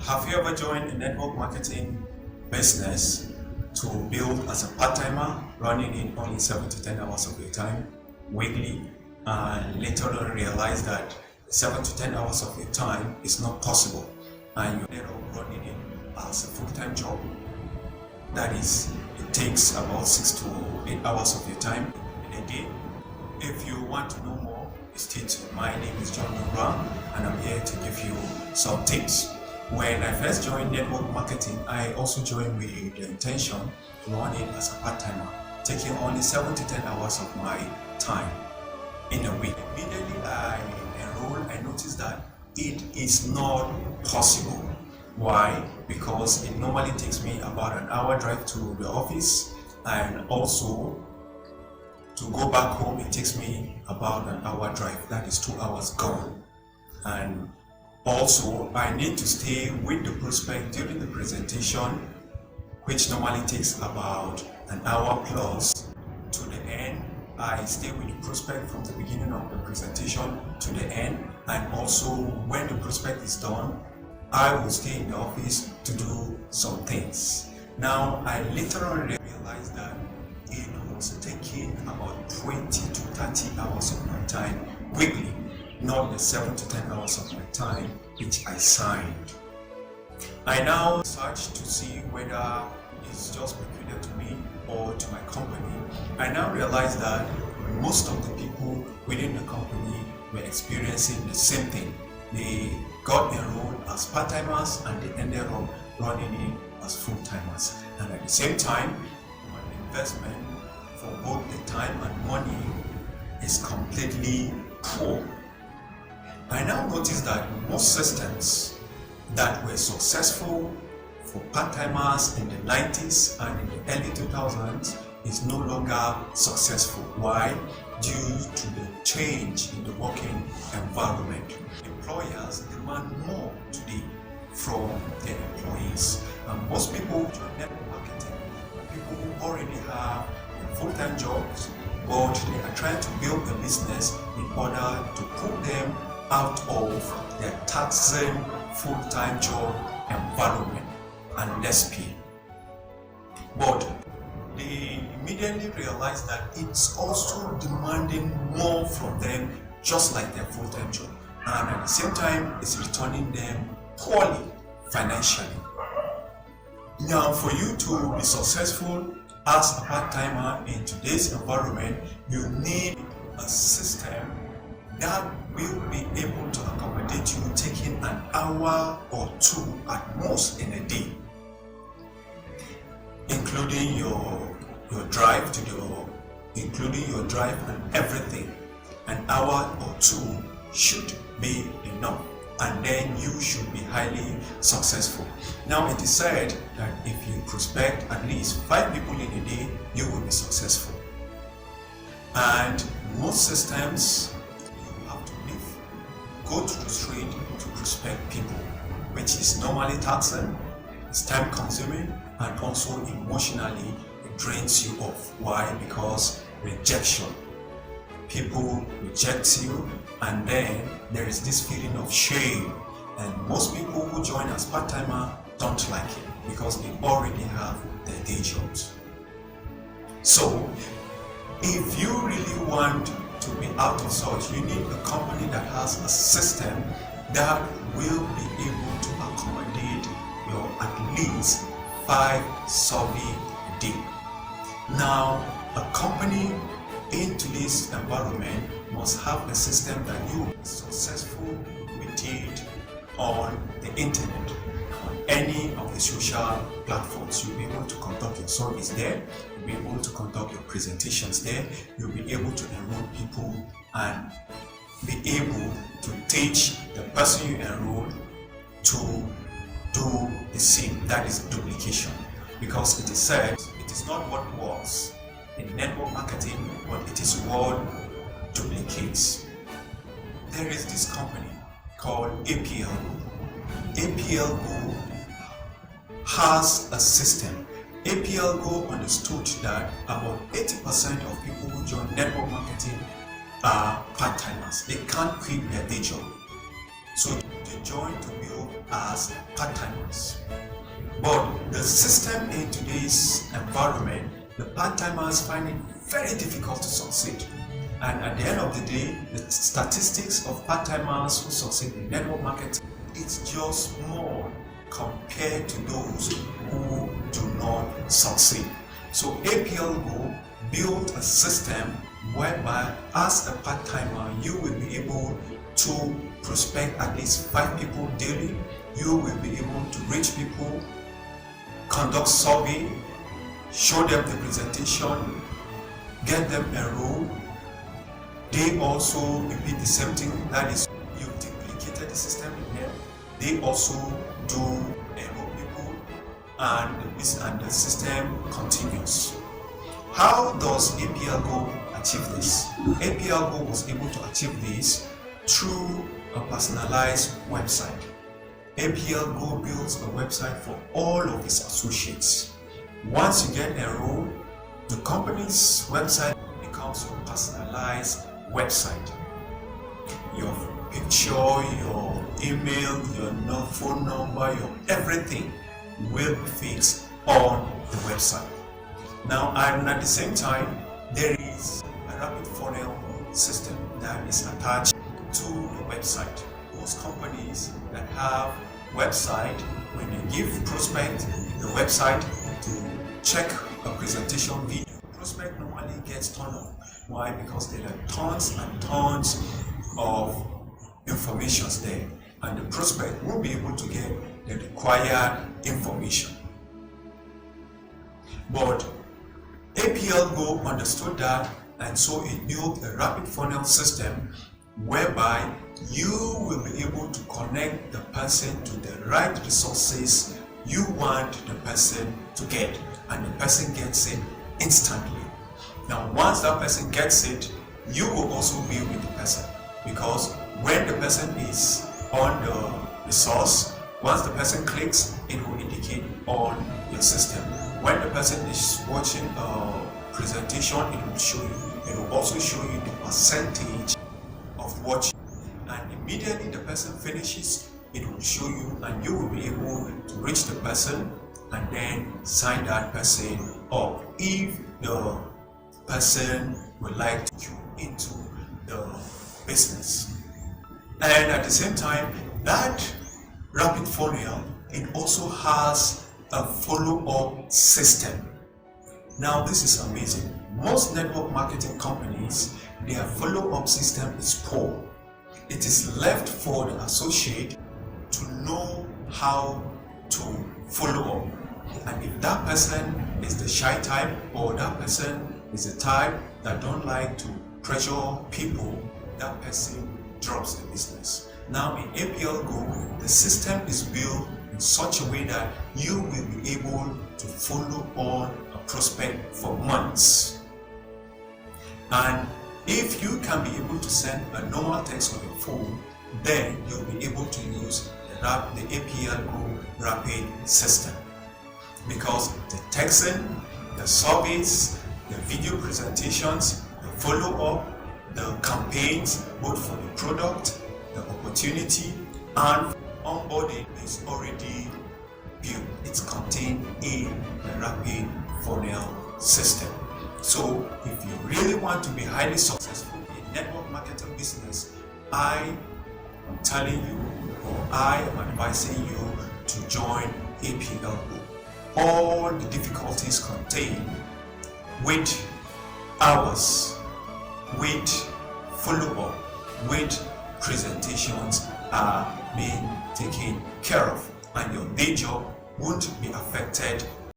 Have you ever joined a network marketing business to build as a part-timer, running in only 7 to 10 hours of your time weekly, and later on realize that 7 to 10 hours of your time is not possible, and you end up running it as a full-time job? That is, it takes about 6 to 8 hours of your time in a day. If you want to know more, stay tuned. My name is John Brown, and I'm here to give you some tips. When I first joined network marketing, I also joined with the intention to run it as a part-timer, taking only 7 to 10 hours of my time in a week. Immediately I enrolled, I noticed that it is not possible. Why? Because it normally takes me about an hour drive to the office, and also to go back home it takes me about an hour drive. That is 2 hours gone. And also, I need to stay with the prospect during the presentation, which normally takes about an hour plus to the end. I stay with the prospect from the beginning of the presentation to the end, and also when the prospect is done, I will stay in the office to do some things. Now, I later on realized that it was taking about 20 to 30 hours of my time weekly, not the 7 to 10 hours of my time which I signed. I now search to see whether it's just peculiar to me or to my company. I now realize that most of the people within the company were experiencing the same thing. They got enrolled as part-timers and they ended up running in as full-timers. And at the same time, my investment for both the time and money is completely poor. I now noticed that most systems that were successful for part-timers in the 90s and in the early 2000s is no longer successful. Why? Due to the change in the working environment. Employers demand more today from their employees, and most people who join network marketing are people who already have full-time jobs, but they are trying to build a business in order to put them out of their taxing full-time job environment and less pay. But they immediately realize that it's also demanding more from them, just like their full-time job, and at the same time it's returning them poorly financially. Now, for you to be successful as a part-timer in today's environment, you need a system that will be able to accommodate you taking an hour or two at most in a day, including your drive and everything. An hour or two should be enough, and then you should be highly successful. Now, it is said that if you prospect at least 5 people in a day, you will be successful. And most systems, go to the street to prospect people, which is normally taxing, it's time consuming, and also emotionally it drains you off. Why? Because rejection. People reject you, and then there is this feeling of shame, and most people who join as part-timer don't like it because they already have their day jobs. So if you really want to be out of such, you need a company that has a system that will be able to accommodate your at least 5 survey a day. Now, a company in today's environment must have a system that you will be successful with it on the internet, on any of the social platforms. You'll be able to conduct your surveys there, you'll be able to conduct your presentations there, you'll be able to enroll people and be able to teach the person you enroll to do the same. That is duplication, because it is said it is not what works in network marketing, but it is what duplicates. There is this company called APLGO. APLGO has a system. APLGO understood that about 80% of people who join network marketing are part-timers. They can't quit their day job. So they join to build as part-timers. But the system in today's environment, the part-timers find it very difficult to succeed. And at the end of the day, the statistics of part-timers who succeed in network marketing is just small compared to those who do not succeed. So APLGO built a system whereby as a part-timer you will be able to prospect at least 5 people daily. You will be able to reach people, conduct survey, show them the presentation, get them enrolled. They also repeat the same thing, that is, you duplicated the system in here. They also do enroll people, and the system continues. How does APLGO achieve this? APLGO was able to achieve this through a personalized website. APLGO builds a website for all of its associates. Once you get enrolled, the company's website becomes your personalized website. Your picture, your email, your phone number, your everything will be fixed on the website. Now, and at the same time, there is a rapid funnel system that is attached to the website. Most companies that have website, when they give prospect the website to check a presentation video, prospect normally gets turned off. Why? Because there are tons and tons of information there, and the prospect won't be able to get the required information. But APLGO understood that, and so it built a rapid funnel system whereby you will be able to connect the person to the right resources you want the person to get, and the person gets it instantly. Now, once that person gets it, you will also be with the person, because when the person is on the resource, once the person clicks, it will indicate on your system. When the person is watching a presentation, it will show you. It will also show you the percentage of watching, and immediately the person finishes, it will show you, and you will be able to reach the person and then sign that person up if the person would like to go into the business. And at the same time, that rapid funnel, it also has a follow-up system. Now, this is amazing. Most network marketing companies, their follow-up system is poor. It is left for the associate to know how to follow up. And if that person is the shy type, or that person is the type that don't like to pressure people, that person drops the business. Now, in APLGO, the system is built in such a way that you will be able to follow on a prospect for months. And if you can be able to send a normal text on your phone, then you'll be able to use the APLGO rapid system, because the texting, the surveys, the video presentations, the follow-up, the campaigns, both for the product, the opportunity, and onboarding is already built. It's contained in the rapid funnel system. So if you really want to be highly successful in network marketing business, I am telling you, or I am advising you to join APLGO. All the difficulties contained with hours, with follow-up, with presentations are being taken care of, and your day job won't be affected